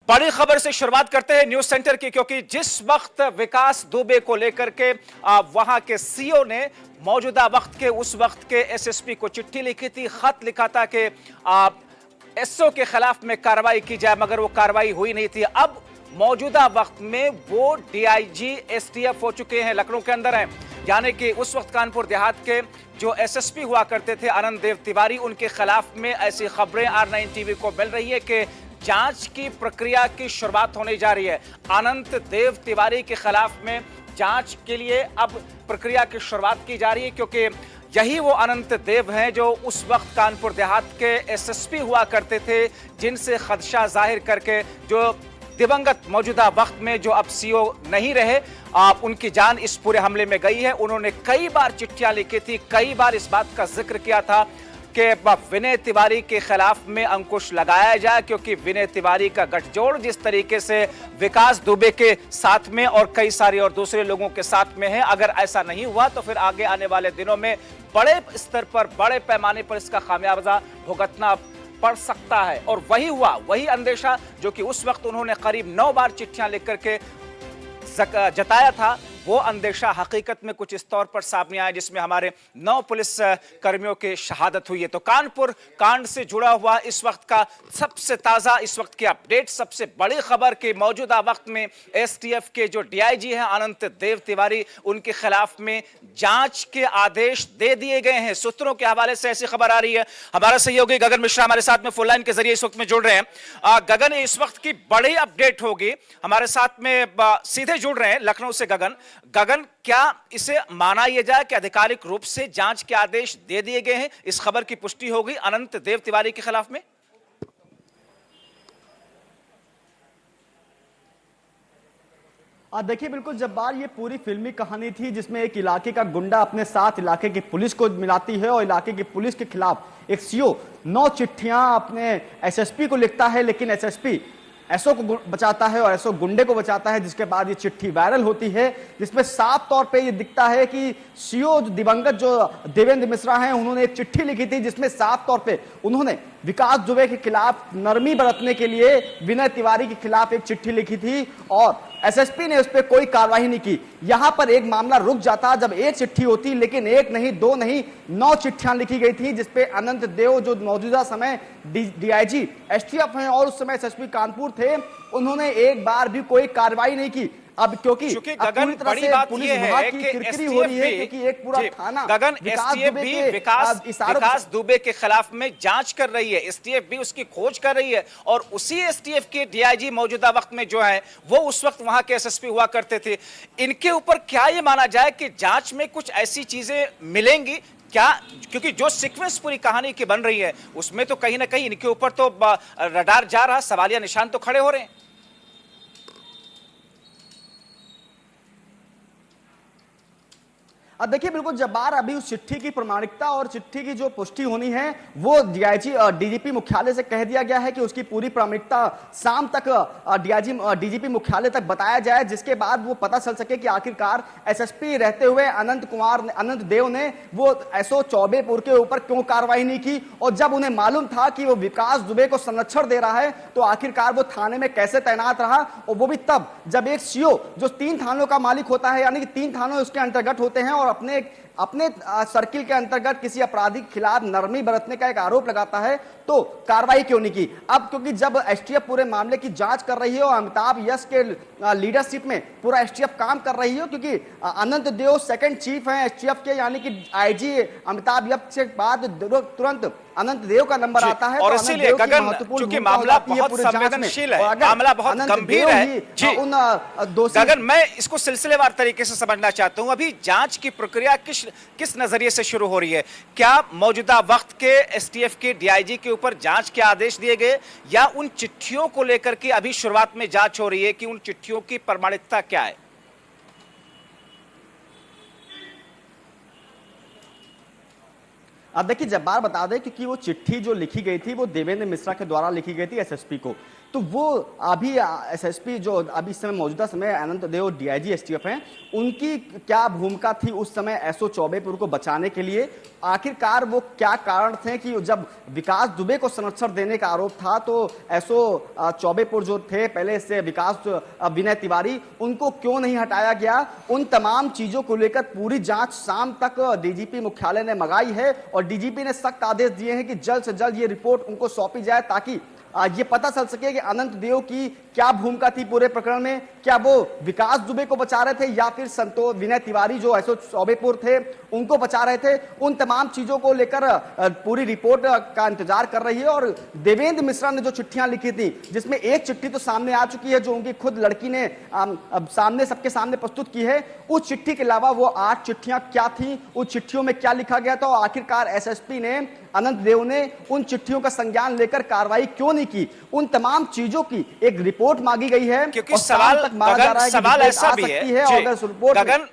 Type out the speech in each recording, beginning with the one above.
बड़ी खबर से शुरुआत करते हैं न्यूज सेंटर की, क्योंकि जिस वक्त विकास दुबे को लेकर के वहां के सीओ ने मौजूदा वक्त के उस वक्त के एसएसपी को चिट्ठी लिखी थी, खत लिखा था कि एसओ के खिलाफ में कार्रवाई की जाए, मगर वो कार्रवाई हुई नहीं थी। अब मौजूदा वक्त में वो डीआईजी एसटीएफ हो चुके हैं, लखनऊ के अंदर हैं। यानी कि उस वक्त कानपुर देहात के जो एसएसपी हुआ करते थे अनंत देव तिवारी, उनके खिलाफ में ऐसी खबरें R9 टीवी को मिल रही है कि जांच की प्रक्रिया की शुरुआत होने जा रही है। अनंत देव तिवारी के खिलाफ में जांच के लिए अब प्रक्रिया की शुरुआत की जा रही है, क्योंकि यही वो अनंत देव हैं जो उस वक्त कानपुर देहात के एसएसपी हुआ करते थे, जिनसे खदशा जाहिर करके जो दिवंगत मौजूदा वक्त में जो अब सीओ नहीं रहे, उनकी जान इस पूरे हमले में गई है। उन्होंने कई बार चिट्ठियां लिखी थी, कई बार इस बात का जिक्र किया था कि विनय तिवारी के खिलाफ में अंकुश लगाया जाए, क्योंकि विनय तिवारी का गठजोड़ जिस तरीके से विकास दुबे के साथ में और कई सारे और दूसरे लोगों के साथ में है, अगर ऐसा नहीं हुआ तो फिर आगे आने वाले दिनों में बड़े स्तर पर, बड़े पैमाने पर इसका खामियाजा भुगतना पड़ सकता है। और वही हुआ, वही अंदेशा जो कि उस वक्त उन्होंने करीब 9 बार चिट्ठियां लिख करके जताया था, वो अंदेशा हकीकत में कुछ इस तौर पर सामने आया, जिसमें हमारे 9 पुलिस कर्मियों की शहादत हुई है। तो कानपुर कांड से जुड़ा हुआ इस वक्त का सबसे ताजा, इस वक्त की अपडेट, सबसे बड़ी खबर कि मौजूदा वक्त में एसटीएफ के जो डीआईजी हैं अनंत देव तिवारी, उनके खिलाफ में जांच के आदेश दे दिए गए हैं। सूत्रों के हवाले से ऐसी खबर आ रही है। हमारा सहयोगी गगन मिश्रा हमारे साथ में फोन लाइन के जरिए इस वक्त में जुड़ रहे हैं। गगन, इस वक्त की बड़ी अपडेट होगी, हमारे साथ में सीधे जुड़ रहे हैं लखनऊ से गगन। गगन, क्या इसे माना यह जाए कि आधिकारिक रूप से जांच के आदेश दे दिए गए हैं, इस खबर की पुष्टि हो गई अनंत देव तिवारी के खिलाफ में? देखिए, बिल्कुल जब्बार, ये पूरी फिल्मी कहानी थी जिसमें एक इलाके का गुंडा अपने साथ इलाके की पुलिस को मिलाती है और इलाके की पुलिस के खिलाफ एक सीओ 9 चिट्ठियां अपने एसएसपी को लिखता है, लेकिन एसएसपी एसओ को बचाता है और एसओ गुंडे को बचाता है, जिसके बाद ये चिट्ठी वायरल होती है, जिसमें साफ तौर पे ये दिखता है कि सीओ दिवंगत जो देवेंद्र मिश्रा हैं, उन्होंने एक चिट्ठी लिखी थी जिसमें साफ तौर पे उन्होंने विकास दुबे के खिलाफ नरमी बरतने के लिए विनय तिवारी के खिलाफ एक चिट्ठी लिखी थी और एसएसपी ने उस पर कोई कार्रवाई नहीं की। यहां पर एक मामला रुक जाता जब एक चिट्ठी होती, लेकिन एक नहीं, 2 नहीं, 9 चिट्ठियां लिखी गई थी, जिसपे अनंत देव जो मौजूदा समय डीआईजी एसटीएफ हैं और उस समय एसएसपी कानपुर थे, उन्होंने एक बार भी कोई कार्रवाई नहीं की। अब क्योंकि गगन, बड़ी बात यह है कि किरकिरी हो रही है, क्योंकि एक पूरा थाना गगन एसटीएफ भी विकास दुबे के खिलाफ में जांच कर रही है, एसटीएफ भी उसकी खोज कर रही है, और उसी एसटीएफ के डीआईजी मौजूदा वक्त में जो है वो उस वक्त वहां के एसएसपी हुआ करते थे। इनके ऊपर क्या ये माना जाए कि जांच में कुछ ऐसी चीजें मिलेंगी क्या? क्योंकि जो सीक्वेंस पूरी कहानी की बन रही है उसमें तो कहीं ना कहीं इनके ऊपर तो रडार जा रहा, सवालिया निशान तो खड़े हो रहे हैं। देखिए, बिल्कुल जब्बार, अभी उस चिट्ठी की प्रामाणिकता और चिट्ठी की जो पुष्टि होनी है वो डीजीपी मुख्यालय से कह दिया गया है कि उसकी पूरी प्रामाणिकता शाम तक डीजीपी मुख्यालय तक बताया जाए, जिसके बाद वो पता चल सके कि आखिरकार एसएसपी रहते हुए अनंत देव ने वो एसओ चौबेपुर के ऊपर क्यों कार्रवाई नहीं की, और जब उन्हें मालूम था कि वो विकास दुबे को संरक्षण दे रहा है तो आखिरकार वो थाने में कैसे तैनात रहा, और वो भी तब जब एक सीओ जो 3 थानों का मालिक होता है, यानी कि 3 थानों उसके अंतर्गत होते हैं, और अपने सर्किल के अंतर्गत किसी अपराधी के खिलाफ नरमी बरतने का एक आरोप लगाता है, तो कार्रवाई क्यों नहीं की? अब क्योंकि जब एसटीएफ पूरे मामले की जांच कर रही है और अमिताभ यश के लीडरशिप में पूरा एसटीएफ काम कर रही है, क्योंकि अनंत देव सेकंड चीफ हैं एसटीएफ के, यानी कि आईजी अमिताभ यश के बाद तुरंत अनंत देव का नंबर आता है, और इसीलिए गगन, चूंकि मामला बहुत संवेदनशील है, मामला बहुत गंभीर है जी, गगन, मैं इसको सिलसिलेवार तरीके से समझना चाहता हूं। अभी जांच की प्रक्रिया किस नजरिए से शुरू हो रही है? क्या मौजूदा वक्त के एसटीएफ के डीआईजी के ऊपर जांच के आदेश दिए गए, या उन चिट्ठियों को लेकर के अभी शुरुआत में जांच हो रही है कि उन चिट्ठियों की प्रामाणिकता क्या है? अब देखिए जब्बार, बता दें क्योंकि वो चिट्ठी जो लिखी गई थी वो देवेंद्र मिश्रा के द्वारा लिखी गई थी एसएसपी को, तो वो अभी एसएसपी जो अभी इस समय मौजूदा समय अनंत देव डीआईजी एसटीएफ हैं, उनकी क्या भूमिका थी उस समय एसओ चौबेपुर को बचाने के लिए? आखिरकार वो क्या कारण थे कि जब विकास दुबे को संरक्षण देने का आरोप था तो एसओ चौबेपुर जो थे पहले से विकास विनय तिवारी, उनको क्यों नहीं हटाया गया? उन तमाम चीजों को लेकर पूरी जांच शाम तक डीजीपी मुख्यालय ने मंगाई है और डीजीपी ने सख्त आदेश दिए हैं कि जल्द से जल्द ये रिपोर्ट उनको सौंपी जाए ताकि ये पता चल सके कि अनंत देव की क्या भूमिका थी पूरे प्रकरण में। क्या वो विकास दुबे को बचा रहे थे या फिर संतोष विनय तिवारी जो एसओ चौबेपुर थे उनको बचा रहे थे? उन तमाम चीजों को लेकर पूरी रिपोर्ट का इंतजार कर रही है। और देवेंद्र मिश्रा ने जो चिट्ठियां लिखी थी, जिसमें एक चिट्ठी तो सामने आ चुकी है जो उनकी खुद लड़की ने सामने सबके सामने प्रस्तुत की है, उस चिट्ठी के अलावा वो 8 चिट्ठियां क्या थी, उस चिट्ठियों में क्या लिखा गया था और आखिरकार एसएसपी ने अनंत देव ने उन चिट्ठियों का संज्ञान लेकर कार्रवाई क्यों नहीं की? उन तमाम चीजों की एक रिपोर्ट मांगी गई है। क्योंकि सवाल ऐसा भी है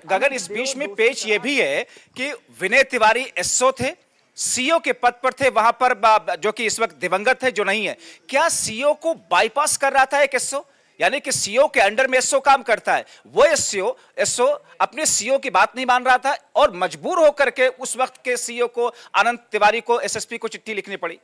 गगन इस बीच में पेच ये भी है कि विनय तिवारी एसओ थे, सीओ के पद पर थे वहां पर, जो कि इस वक्त दिवंगत है, जो नहीं है। क्या सीओ को बाईपास कर रहा था एक एसओ? यानी कि सीओ के अंडर में एसओ काम करता है, वो एसओ अपने सीओ की बात नहीं मान रहा था और मजबूर होकर के उस वक्त के सीओ को अनंत तिवारी को एसएसपी को चिट्ठी लिखनी पड़ी।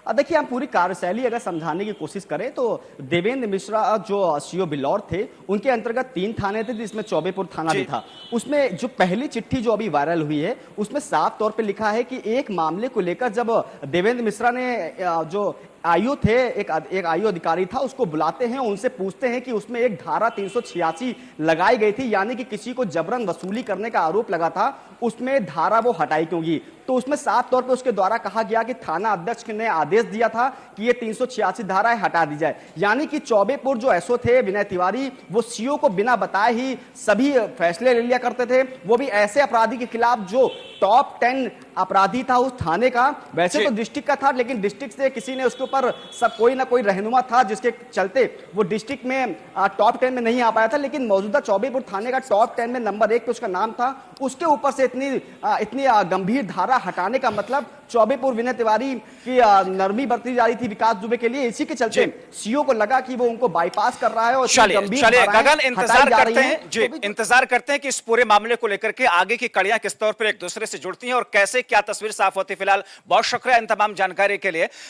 देखिए, हम पूरी कार्यशैली अगर समझाने की कोशिश करें तो देवेंद्र मिश्रा जो सीओ बिल्लौर थे, उनके अंतर्गत 3 थाने थे जिसमें चौबेपुर थाना भी था। उसमें जो पहली चिट्ठी जो अभी वायरल हुई है उसमें साफ तौर पे लिखा है कि एक मामले को लेकर जब देवेंद्र मिश्रा ने जो आईओ थे, एक आईओ अधिकारी था, उसको बुलाते हैं, उनसे पूछते हैं कि उसमें एक धारा 386 लगाई गई थी, यानी कि किसी को जबरन वसूली करने का आरोप लगा था, उसमें धारा वो हटाई क्यों गई? तो उसमें साफ तौर पे उसके द्वारा कहा गया कि थाना अध्यक्ष ने आदेश दिया था कि ये 386 धारा हटा दी जाए। यानी कि चौबेपुर जो एसओ थे विनय तिवारी, वो सीओ को बिना बताए ही सभी फैसले ले लिया करते थे, वो भी ऐसे अपराधी के खिलाफ जो टॉप 10 अपराधी था उस थाने का। वैसे तो डिस्ट्रिक्ट का था, लेकिन डिस्ट्रिक्ट से किसी ने उसके ऊपर सब कोई ना कोई रहनुमा था जिसके चलते वो डिस्ट्रिक्ट में टॉप 10 में नहीं आ पाया था, लेकिन मौजूदा चौबेपुर थाने का टॉप 10 में नंबर 1 पे उसका नाम था। उसके ऊपर से इतनी गंभीर धारा हटाने का मतलब चौबेपुर विनय तिवारी की नरमी बरती जा रही थी विकास दुबे के लिए। इसी के चलते सीओ को लगा कि वो उनको बाईपास कर रहा है और चलिए गगन, इंतजार करते हैं कि इस पूरे मामले को लेकर के आगे की कड़ियां किस तौर पर एक दूसरे से जुड़ती हैं और कैसे क्या तस्वीर साफ होती है। फिलहाल बहुत शुक्रिया इन तमाम जानकारी के लिए।